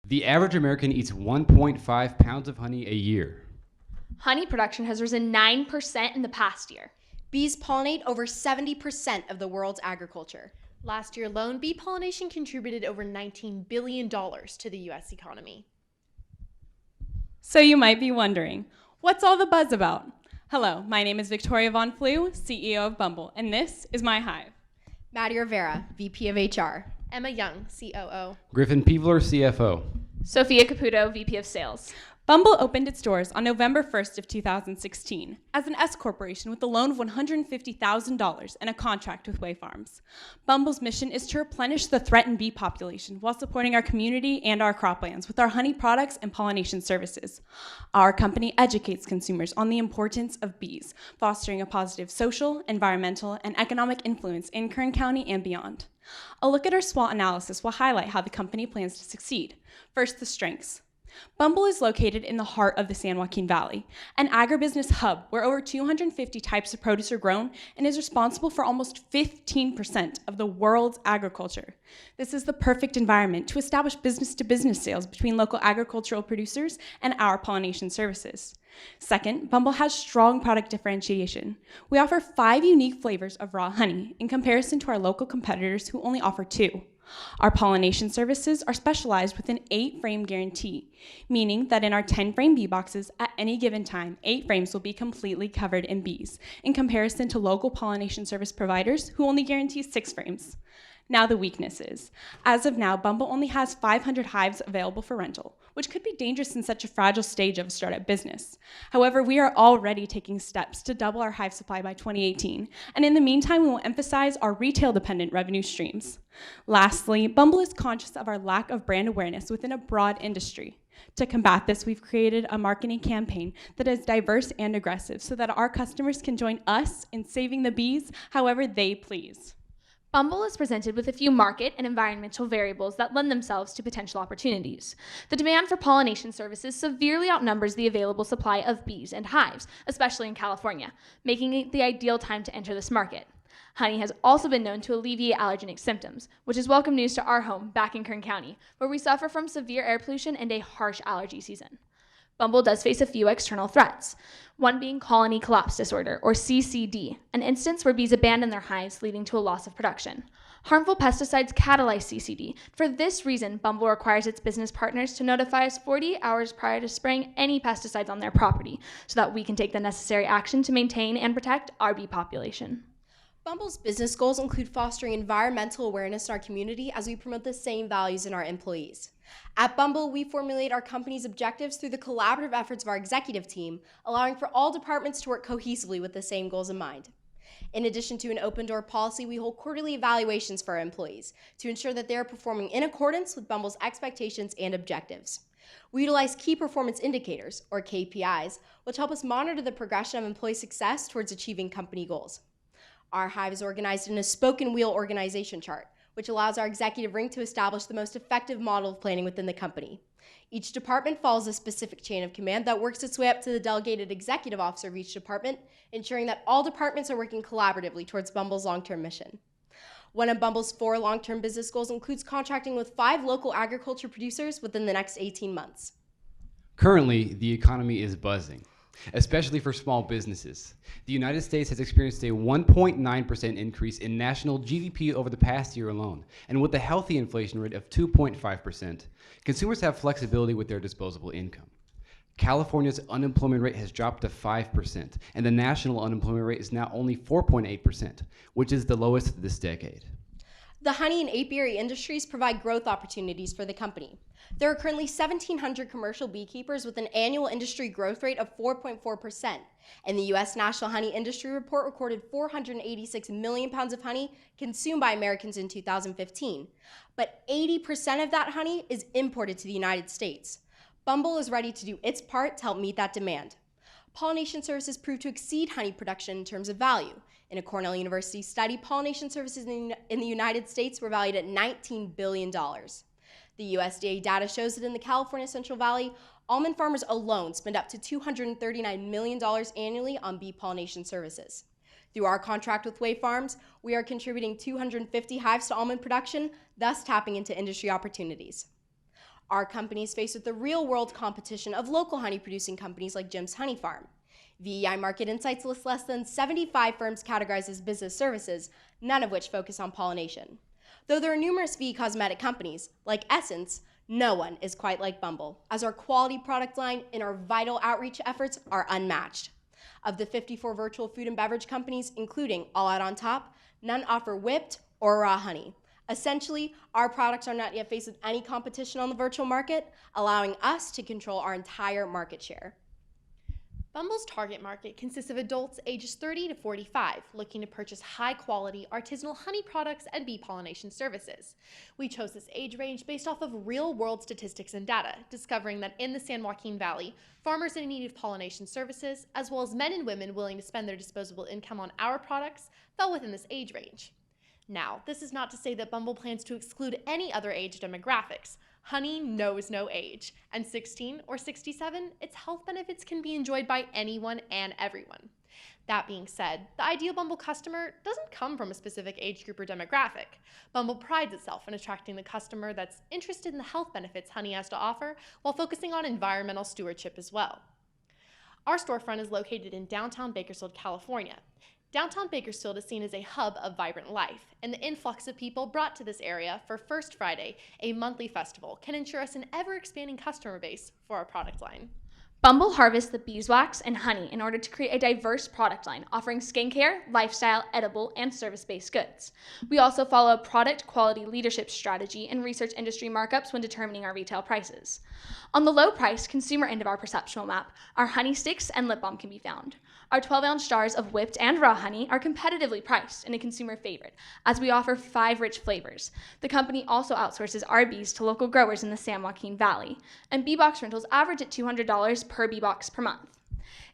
The average American eats 1.5 pounds of honey a year. Honey production has risen 9% in the past year. Bees pollinate over 70% of the world's agriculture. Last year alone, bee pollination contributed over $19 billion to the U.S. economy. So you might be wondering, what's all the buzz about? Hello, my name is Victoria Von Flew, CEO of Bumble, and this is my hive. Maddie Rivera, VP of HR. Emma Young, COO. Griffin Peevler, CFO. Sophia Caputo, VP of Sales. Bumble opened its doors on November 1st of 2016 as an S corporation with a loan of $150,000 and a contract with Way Farms. Bumble's mission is to replenish the threatened bee population while supporting our community and our croplands with our honey products and pollination services. Our company educates consumers on the importance of bees, fostering a positive social, environmental, and economic influence in Kern County and beyond. A look at our SWOT analysis will highlight how the company plans to succeed. First, the strengths. Bumble is located in the heart of the San Joaquin Valley, an agribusiness hub where over 250 types of produce are grown and is responsible for almost 15% of the world's agriculture. This is the perfect environment to establish business-to-business sales between local agricultural producers and our pollination services. Second, Bumble has strong product differentiation. We offer 5 unique flavors of raw honey in comparison to our local competitors who only offer 2. Our pollination services are specialized with an 8-frame guarantee, meaning that in our 10-frame bee boxes, at any given time, 8 frames will be completely covered in bees, in comparison to local pollination service providers who only guarantee 6 frames. Now the weaknesses. As of now, Bumble only has 500 hives available for rental, which could be dangerous in such a fragile stage of a startup business. However, we are already taking steps to double our hive supply by 2018, and in the meantime, we will emphasize our retail-dependent revenue streams. Lastly, Bumble is conscious of our lack of brand awareness within a broad industry. To combat this, we've created a marketing campaign that is diverse and aggressive so that our customers can join us in saving the bees however they please. Bumble is presented with a few market and environmental variables that lend themselves to potential opportunities. The demand for pollination services severely outnumbers the available supply of bees and hives, especially in California, making it the ideal time to enter this market. Honey has also been known to alleviate allergenic symptoms, which is welcome news to our home back in Kern County, where we suffer from severe air pollution and a harsh allergy season. Bumble does face a few external threats, one being colony collapse disorder, or CCD, an instance where bees abandon their hives leading to a loss of production. Harmful pesticides catalyze CCD. For this reason, Bumble requires its business partners to notify us 48 hours prior to spraying any pesticides on their property, so that we can take the necessary action to maintain and protect our bee population. Bumble's business goals include fostering environmental awareness in our community as we promote the same values in our employees. At Bumble, we formulate our company's objectives through the collaborative efforts of our executive team, allowing for all departments to work cohesively with the same goals in mind. In addition to an open-door policy, we hold quarterly evaluations for our employees to ensure that they are performing in accordance with Bumble's expectations and objectives. We utilize key performance indicators, or KPIs, which help us monitor the progression of employee success towards achieving company goals. Our hive is organized in a spoken wheel organization chart, which allows our executive ring to establish the most effective model of planning within the company. Each department follows a specific chain of command that works its way up to the delegated executive officer of each department, ensuring that all departments are working collaboratively towards Bumble's long-term mission. One of Bumble's 4 long-term business goals includes contracting with 5 local agriculture producers within the next 18 months. Currently, the economy is buzzing, especially for small businesses. The United States has experienced a 1.9% increase in national GDP over the past year alone, and with a healthy inflation rate of 2.5%, consumers have flexibility with their disposable income. California's unemployment rate has dropped to 5%, and the national unemployment rate is now only 4.8%, which is the lowest this decade. The honey and apiary industries provide growth opportunities for the company. There are currently 1,700 commercial beekeepers with an annual industry growth rate of 4.4%, and the U.S. National Honey Industry Report recorded 486 million pounds of honey consumed by Americans in 2015. But 80% of that honey is imported to the United States. Bumble is ready to do its part to help meet that demand. Pollination services prove to exceed honey production in terms of value. In a Cornell University study, pollination services in the United States were valued at $19 billion. The USDA data shows that in the California Central Valley, almond farmers alone spend up to $239 million annually on bee pollination services. Through our contract with Way Farms, we are contributing 250 hives to almond production, thus tapping into industry opportunities. Our company is faced with the real-world competition of local honey-producing companies like Jim's Honey Farm. VEI Market Insights lists less than 75 firms categorized as business services, none of which focus on pollination. Though there are numerous VE cosmetic companies, like Essence, no one is quite like Bumble, as our quality product line and our vital outreach efforts are unmatched. Of the 54 virtual food and beverage companies, including All Out on Top, none offer whipped or raw honey. Essentially, our products are not yet faced with any competition on the virtual market, allowing us to control our entire market share. Bumble's target market consists of adults ages 30 to 45 looking to purchase high-quality artisanal honey products and bee pollination services. We chose this age range based off of real-world statistics and data, discovering that in the San Joaquin Valley, farmers in need of pollination services, as well as men and women willing to spend their disposable income on our products, fell within this age range. Now, this is not to say that Bumble plans to exclude any other age demographics. Honey knows no age, and 16 or 67, its health benefits can be enjoyed by anyone and everyone. That being said, the ideal Bumble customer doesn't come from a specific age group or demographic. Bumble prides itself in attracting the customer that's interested in the health benefits honey has to offer while focusing on environmental stewardship as well. Our storefront is located in downtown Bakersfield, California. Downtown Bakersfield is seen as a hub of vibrant life, and the influx of people brought to this area for First Friday, a monthly festival, can ensure us an ever-expanding customer base for our product line. Bumble harvests the beeswax and honey in order to create a diverse product line offering skincare, lifestyle, edible, and service-based goods. We also follow a product quality leadership strategy and research industry markups when determining our retail prices. On the low-priced consumer end of our perceptual map, our honey sticks and lip balm can be found. Our 12-ounce jars of whipped and raw honey are competitively priced and a consumer favorite, as we offer 5 rich flavors. The company also outsources our bees to local growers in the San Joaquin Valley, and bee box rentals average at $200 per bee box per month.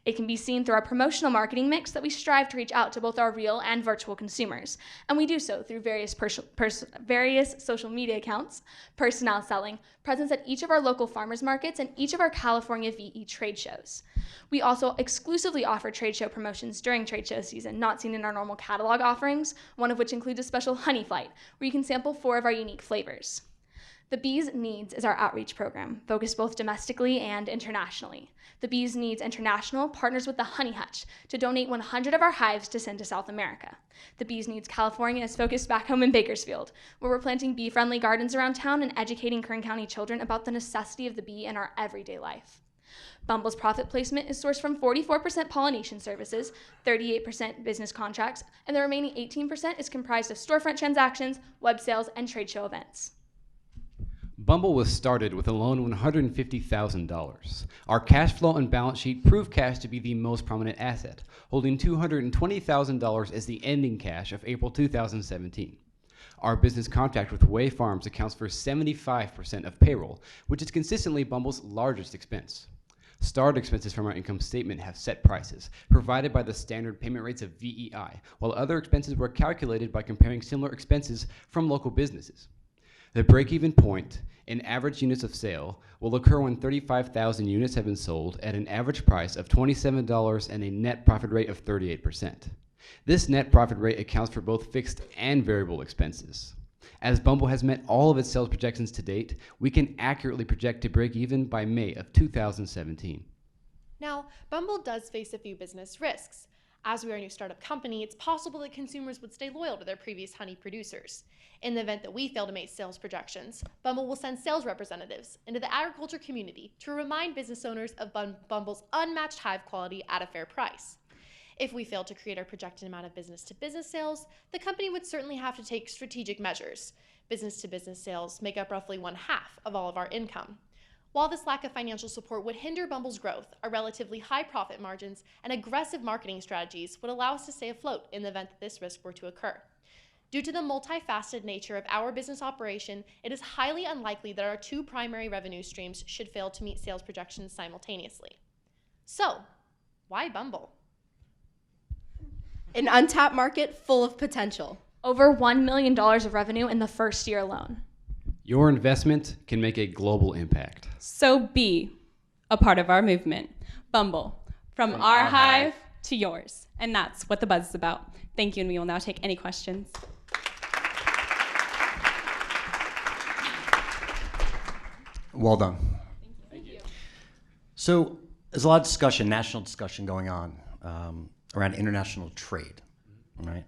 It can be seen through our promotional marketing mix that we strive to reach out to both our real and virtual consumers, and we do so through various social media accounts, personnel selling, presence at each of our local farmers markets, and each of our California VE trade shows. We also exclusively offer trade show promotions during trade show season, not seen in our normal catalog offerings, one of which includes a special honey flight, where you can sample 4 of our unique flavors. The Bees Needs is our outreach program, focused both domestically and internationally. The Bees Needs International partners with the Honey Hutch to donate 100 of our hives to send to South America. The Bees Needs California is focused back home in Bakersfield, where we're planting bee-friendly gardens around town and educating Kern County children about the necessity of the bee in our everyday life. Bumble's profit placement is sourced from 44% pollination services, 38% business contracts, and the remaining 18% is comprised of storefront transactions, web sales, and trade show events. Bumble was started with a loan of $150,000. Our cash flow and balance sheet prove cash to be the most prominent asset, holding $220,000 as the ending cash of April 2017. Our business contract with Way Farms accounts for 75% of payroll, which is consistently Bumble's largest expense. Starred expenses from our income statement have set prices, provided by the standard payment rates of VEI, while other expenses were calculated by comparing similar expenses from local businesses. The break-even point in average units of sale will occur when 35,000 units have been sold at an average price of $27 and a net profit rate of 38%. This net profit rate accounts for both fixed and variable expenses. As Bumble has met all of its sales projections to date, we can accurately project to break even by May of 2017. Now, Bumble does face a few business risks. As we are a new startup company, it's possible that consumers would stay loyal to their previous honey producers. In the event that we fail to make sales projections, Bumble will send sales representatives into the agriculture community to remind business owners of Bumble's unmatched hive quality at a fair price. If we fail to create our projected amount of business-to-business sales, the company would certainly have to take strategic measures. Business-to-business sales make up roughly 1/2 of all of our income. While this lack of financial support would hinder Bumble's growth, our relatively high profit margins and aggressive marketing strategies would allow us to stay afloat in the event that this risk were to occur. Due to the multifaceted nature of our business operation, it is highly unlikely that our 2 primary revenue streams should fail to meet sales projections simultaneously. So, why Bumble? An untapped market full of potential. Over $1 million of revenue in the first year alone. Your investment can make a global impact. So be a part of our movement. Bumble, from our hive to yours. And that's what the buzz is about. Thank you, and we will now take any questions. Well done. Thank you. So there's a lot of discussion, national discussion going on around international trade, right?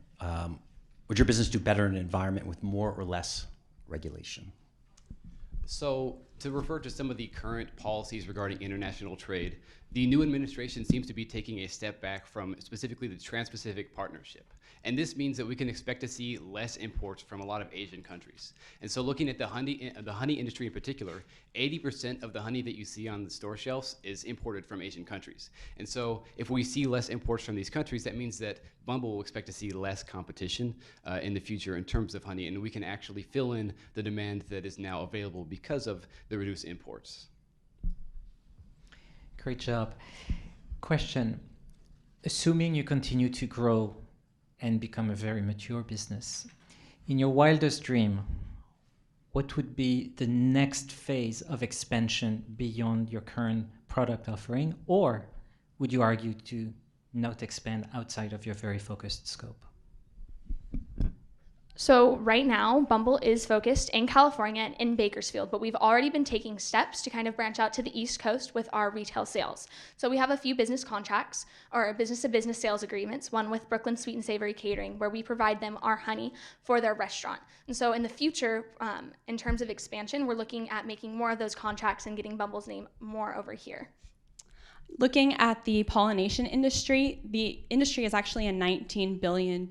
Would your business do better in an environment with more or less regulation? So, to refer to some of the current policies regarding international trade, the new administration seems to be taking a step back from specifically the Trans-Pacific Partnership. And this means that we can expect to see less imports from a lot of Asian countries. And so looking at the honey industry in particular, 80% of the honey that you see on the store shelves is imported from Asian countries. And so if we see less imports from these countries, that means that Bumble will expect to see less competition in the future in terms of honey, and we can actually fill in the demand that is now available because of the reduced imports. Great job. Question. Assuming you continue to grow and become a very mature business, in your wildest dream, what would be the next phase of expansion beyond your current product offering? Or would you argue to not expand outside of your very focused scope? So right now, Bumble is focused in California and in Bakersfield, but we've already been taking steps to kind of branch out to the East Coast with our retail sales. So we have a few business contracts or business-to-business sales agreements, one with Brooklyn Sweet and Savory Catering, where we provide them our honey for their restaurant. And so in the future, in terms of expansion, we're looking at making more of those contracts and getting Bumble's name more over here. Looking at the pollination industry, the industry is actually a $19 billion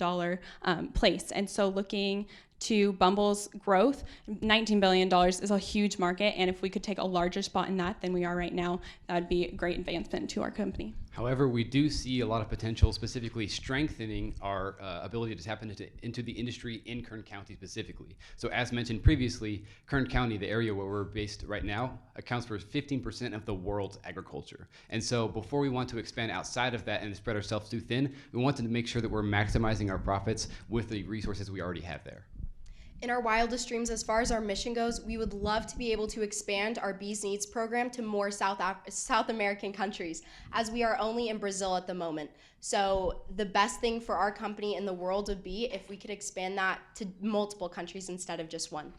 place. And so looking to Bumble's growth, $19 billion is a huge market. And if we could take a larger spot in that than we are right now, that would be a great advancement to our company. However, we do see a lot of potential, specifically strengthening our ability to tap into the industry in Kern County specifically. So as mentioned previously, Kern County, the area where we're based right now, accounts for 15% of the world's agriculture. And so before we want to expand outside of that and spread ourselves too thin, we wanted to make sure that we're maximizing our profits with the resources we already have there. In our wildest dreams, as far as our mission goes, we would love to be able to expand our Bees Needs program to more South American countries, as we are only in Brazil at the moment. So the best thing for our company in the world would be if we could expand that to multiple countries instead of just one.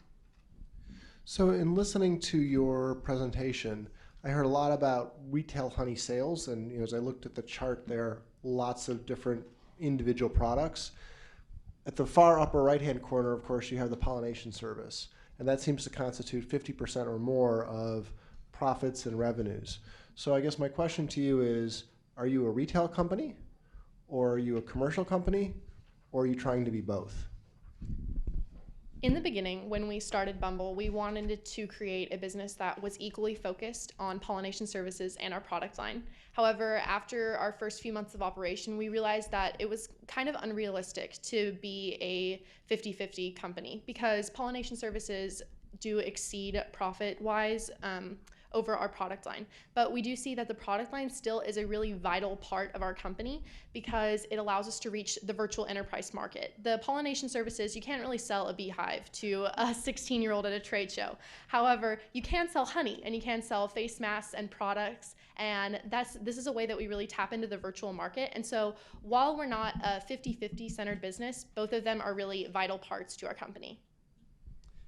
So in listening to your presentation, I heard a lot about retail honey sales, and as I looked at the chart there, lots of different individual products. At the far upper right-hand corner, of course, you have the pollination service, and that seems to constitute 50% or more of profits and revenues. So I guess my question to you is, are you a retail company, or are you a commercial company, or are you trying to be both? In the beginning, when we started Bumble, we wanted to create a business that was equally focused on pollination services and our product line. However, after our first few months of operation, we realized that it was kind of unrealistic to be a 50-50 company because pollination services do exceed profit-wise over our product line. But we do see that the product line still is a really vital part of our company because it allows us to reach the virtual enterprise market. The pollination services, you can't really sell a beehive to a 16-year-old at a trade show. However, you can sell honey and you can sell face masks and products, and this is a way that we really tap into the virtual market. And so while we're not a 50-50 centered business, both of them are really vital parts to our company.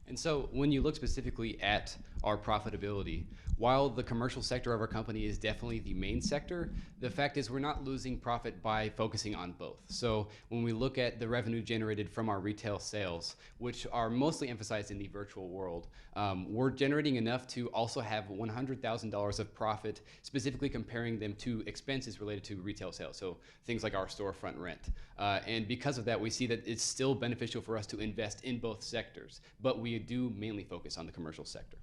And so when you look specifically at our profitability, while the commercial sector of our company is definitely the main sector, the fact is we're not losing profit by focusing on both. So when we look at the revenue generated from our retail sales, which are mostly emphasized in the virtual world, we're generating enough to also have $100,000 of profit, specifically comparing them to expenses related to retail sales. So things like our storefront rent. And because of that, we see that it's still beneficial for us to invest in both sectors, but we do mainly focus on the commercial sector.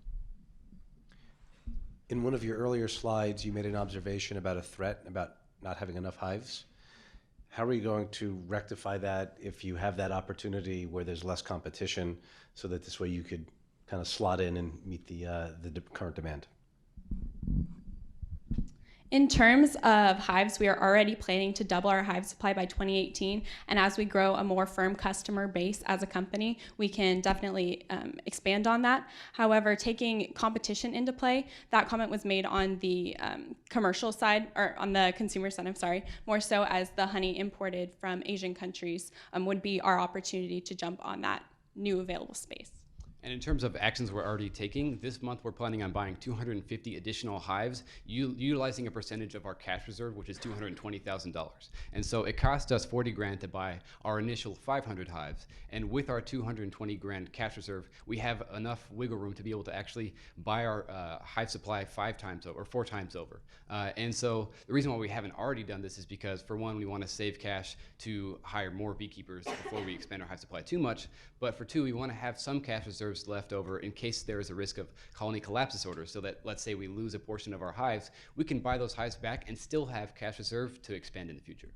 In one of your earlier slides, you made an observation about a threat about not having enough hives. How are you going to rectify that if you have that opportunity where there's less competition so that this way you could kind of slot in and meet the current demand? In terms of hives, we are already planning to double our hive supply by 2018. And as we grow a more firm customer base as a company, we can definitely expand on that. However, taking competition into play, that comment was made on the commercial side, or on the consumer side, I'm sorry, more so as the honey imported from Asian countries would be our opportunity to jump on that new available space. And in terms of actions we're already taking, this month we're planning on buying 250 additional hives, utilizing a percentage of our cash reserve, which is $220,000. And so it cost us 40 grand to buy our initial 500 hives. And with our 220 grand cash reserve, we have enough wiggle room to be able to actually buy our hive supply 5 times over, or 4 times over. And so the reason why we haven't already done this is because, for one, we want to save cash to hire more beekeepers before we expand our hive supply too much. But for two, we want to have some cash reserves left over in case there is a risk of colony collapse disorder, so that, let's say we lose a portion of our hives, we can buy those hives back and still have cash reserve to expand in the future.